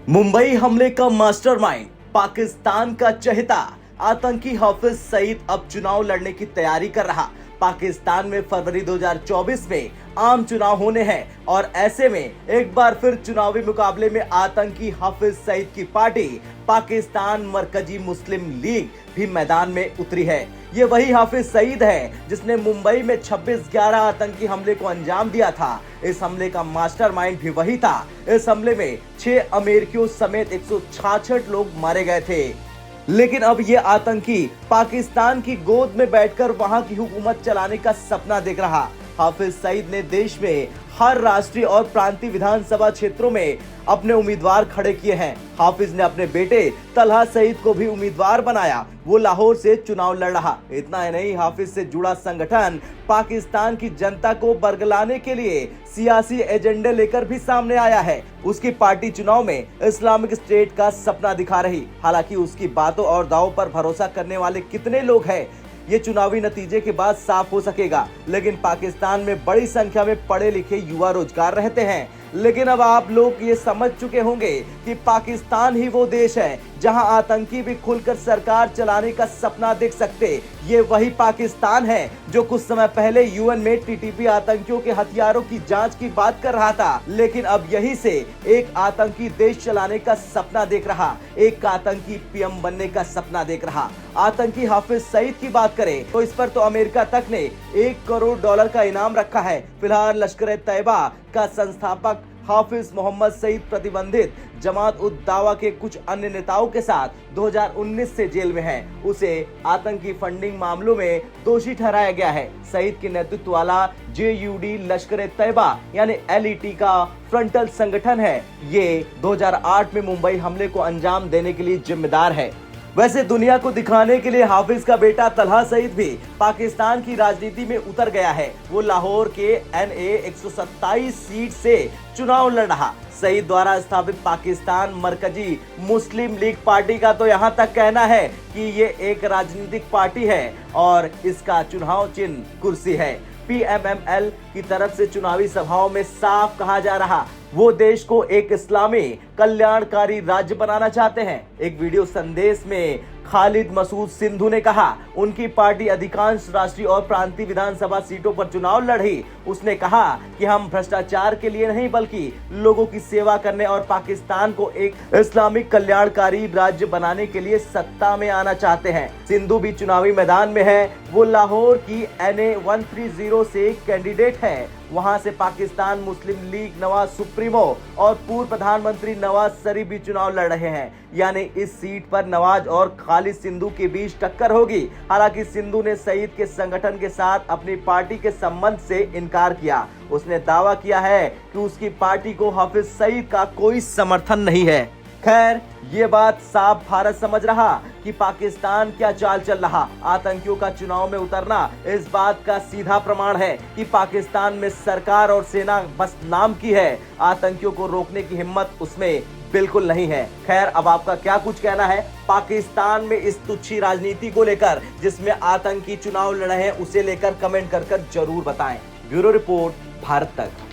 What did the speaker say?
मुंबई हमले का मास्टरमाइंड, पाकिस्तान का चहेता आतंकी हाफिज सईद अब चुनाव लड़ने की तैयारी कर रहा। पाकिस्तान में फरवरी 2024 में आम चुनाव होने हैं और ऐसे में एक बार फिर चुनावी मुकाबले में आतंकी हाफिज सईद की पार्टी पाकिस्तान मरकजी मुस्लिम लीग भी मैदान में उतरी है। ये वही हाफिज सईद है जिसने मुंबई में 26/11 आतंकी हमले को अंजाम दिया था। इस हमले का मास्टरमाइंड भी वही था। इस हमले में 6 अमेरिकियों समेत 166 लोग मारे गए थे। लेकिन अब ये आतंकी पाकिस्तान की गोद में बैठकर वहां की हुकूमत चलाने का सपना देख रहा। हाफिज सईद ने देश में हर राष्ट्रीय और प्रांतीय विधानसभा क्षेत्रों में अपने उम्मीदवार खड़े किए हैं। हाफिज ने अपने बेटे तलहा सईद को भी उम्मीदवार बनाया। वो लाहौर से चुनाव लड़ रहा। इतना ही नहीं, हाफिज से जुड़ा संगठन पाकिस्तान की जनता को बरगलाने के लिए सियासी एजेंडे लेकर भी सामने आया है। उसकी पार्टी चुनाव में इस्लामिक स्टेट का सपना दिखा रही। हालांकि उसकी बातों और दावों पर भरोसा करने वाले कितने लोग हैं, ये चुनावी नतीजे के बाद साफ हो सकेगा। लेकिन पाकिस्तान में बड़ी संख्या में पढ़े लिखे युवा रोजगार रहते हैं। लेकिन अब आप लोग ये समझ चुके होंगे कि पाकिस्तान ही वो देश है जहां आतंकी भी खुलकर सरकार चलाने का सपना देख सकते। ये वही पाकिस्तान है जो कुछ समय पहले यूएन में टीटीपी आतंकियों के हथियारों की जांच की बात कर रहा था। लेकिन अब यहीं से एक आतंकी देश चलाने का सपना देख रहा, एक आतंकी पीएम बनने का सपना देख रहा। आतंकी हाफिज सईद की बात करें तो इस पर तो अमेरिका तक ने $1 करोड़ का इनाम रखा है। फिलहाल लश्कर-ए-तैयबा का संस्थापक हाफिज मोहम्मद सईद प्रतिबंधित जमात उद दावा के कुछ अन्य नेताओं के साथ 2019 से जेल में है। उसे आतंकी फंडिंग मामलों में दोषी ठहराया गया है। सईद के नेतृत्व वाला JUD लश्कर-ए-तैयबा यानी LET का फ्रंटल संगठन है। ये 2008 में मुंबई हमले को अंजाम देने के लिए जिम्मेदार है। वैसे दुनिया को दिखाने के लिए हाफिज का बेटा तलहा सईद भी पाकिस्तान की राजनीति में उतर गया है। वो लाहौर के NA 127 सीट से चुनाव लड़ रहा। सईद द्वारा स्थापित पाकिस्तान मरकजी मुस्लिम लीग पार्टी का तो यहाँ तक कहना है कि ये एक राजनीतिक पार्टी है और इसका चुनाव चिन्ह कुर्सी है। PMML की तरफ से चुनावी सभाओं में साफ कहा जा रहा वो देश को एक इस्लामी कल्याणकारी राज्य बनाना चाहते हैं। एक वीडियो संदेश में खालिद मसूद सिंधु ने कहा उनकी पार्टी अधिकांश राष्ट्रीय और प्रांतीय विधानसभा सीटों पर चुनाव लड़ी। उसने कहा कि हम भ्रष्टाचार के लिए नहीं बल्कि लोगों की सेवा करने और पाकिस्तान को एक इस्लामिक कल्याणकारी राज्य बनाने के लिए सत्ता में आना चाहते हैं। सिंधु भी चुनावी मैदान में है। वो लाहौर की NA 130 से कैंडिडेट है। वहां से पाकिस्तान मुस्लिम लीग नवाज सुप्रीमो और पूर्व प्रधानमंत्री नवाज शरीफ भी चुनाव लड़ रहे हैं। यानी इस सीट पर नवाज और खालिद सिंधु के बीच टक्कर होगी। हालांकि सिंधु ने सईद के संगठन के साथ अपनी पार्टी के संबंध से इनकार किया। उसने दावा किया है कि उसकी पार्टी को हाफिज सईद का कोई समर्थन नहीं है। खैर, ये बात साफ भारत समझ रहा कि पाकिस्तान क्या चाल चल रहा। आतंकियों का चुनाव में उतरना इस बात का सीधा प्रमाण है कि पाकिस्तान में सरकार और सेना बस नाम की है। आतंकियों को रोकने की हिम्मत उसमें बिल्कुल नहीं है। खैर, अब आपका क्या कुछ कहना है पाकिस्तान में इस तुच्छी राजनीति को लेकर जिसमें आतंकी चुनाव लड़ रहे हैं, उसे लेकर कमेंट कर जरूर बताएं। ब्यूरो रिपोर्ट, भारत तक।